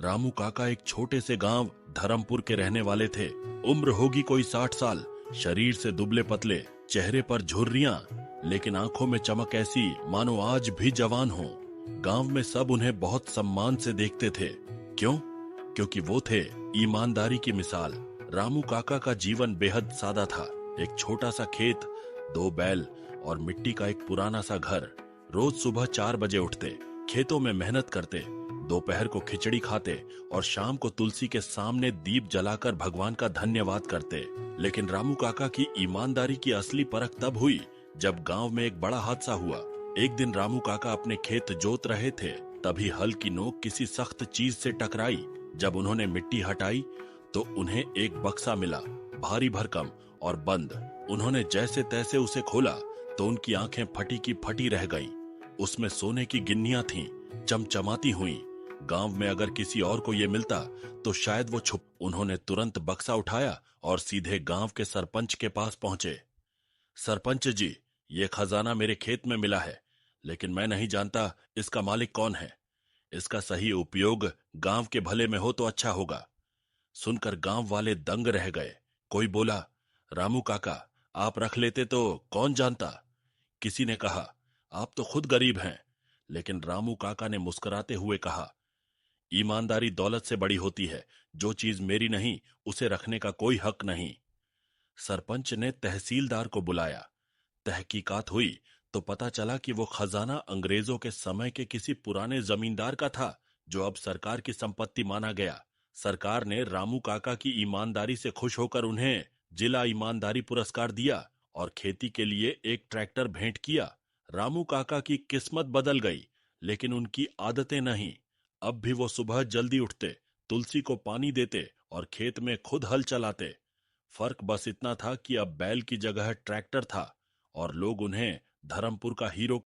रामू काका एक छोटे से गांव धरमपुर के रहने वाले थे। उम्र होगी कोई 60 साल। शरीर से दुबले पतले, चेहरे पर झुर्रियां, लेकिन आंखों में चमक ऐसी मानो आज भी जवान हो। गांव में सब उन्हें बहुत सम्मान से देखते थे। क्यों? क्योंकि वो थे ईमानदारी की मिसाल। रामू काका का जीवन बेहद सादा था। एक छोटा सा खेत, 2 बैल और मिट्टी का एक पुराना सा घर। रोज सुबह 4 बजे उठते, खेतों में मेहनत करते, दोपहर को खिचड़ी खाते और शाम को तुलसी के सामने दीप जलाकर भगवान का धन्यवाद करते। लेकिन रामू काका की ईमानदारी की असली परख तब हुई जब गांव में एक बड़ा हादसा हुआ। एक दिन रामू काका अपने खेत जोत रहे थे, तभी हल की नोक किसी सख्त चीज से टकराई। जब उन्होंने मिट्टी हटाई तो उन्हें एक बक्सा मिला, भारी भरकम और बंद। उन्होंने जैसे तैसे उसे खोला तो उनकी आंखें फटी की फटी रह गईं। उसमें सोने की गिन्नियां थीं, चमचमाती हुईं। गांव में अगर किसी और को ये मिलता तो शायद वो छुप। उन्होंने तुरंत बक्सा उठाया और सीधे गांव के सरपंच के पास पहुंचे। सरपंच जी, ये खजाना मेरे खेत में मिला है, लेकिन मैं नहीं जानता इसका मालिक कौन है। इसका सही उपयोग गांव के भले में हो तो अच्छा होगा। सुनकर गांव वाले दंग रह गए। कोई बोला, रामू काका, आप रख लेते तो कौन जानता। किसी ने कहा, आप तो खुद गरीब हैं। लेकिन रामू काका ने मुस्कुराते हुए कहा, ईमानदारी दौलत से बड़ी होती है। जो चीज मेरी नहीं उसे रखने का कोई हक नहीं। सरपंच ने तहसीलदार को बुलाया। तहकीकात हुई तो पता चला कि वो खजाना अंग्रेजों के समय के किसी पुराने जमींदार का था, जो अब सरकार की संपत्ति माना गया। सरकार ने रामू काका की ईमानदारी से खुश होकर उन्हें जिला ईमानदारी पुरस्कार दिया और खेती के लिए एक ट्रैक्टर भेंट किया। रामू काका की किस्मत बदल गई, लेकिन उनकी आदतें नहीं। अब भी वो सुबह जल्दी उठते, तुलसी को पानी देते और खेत में खुद हल चलाते। फर्क बस इतना था कि अब बैल की जगह ट्रैक्टर था और लोग उन्हें धर्मपुर का हीरो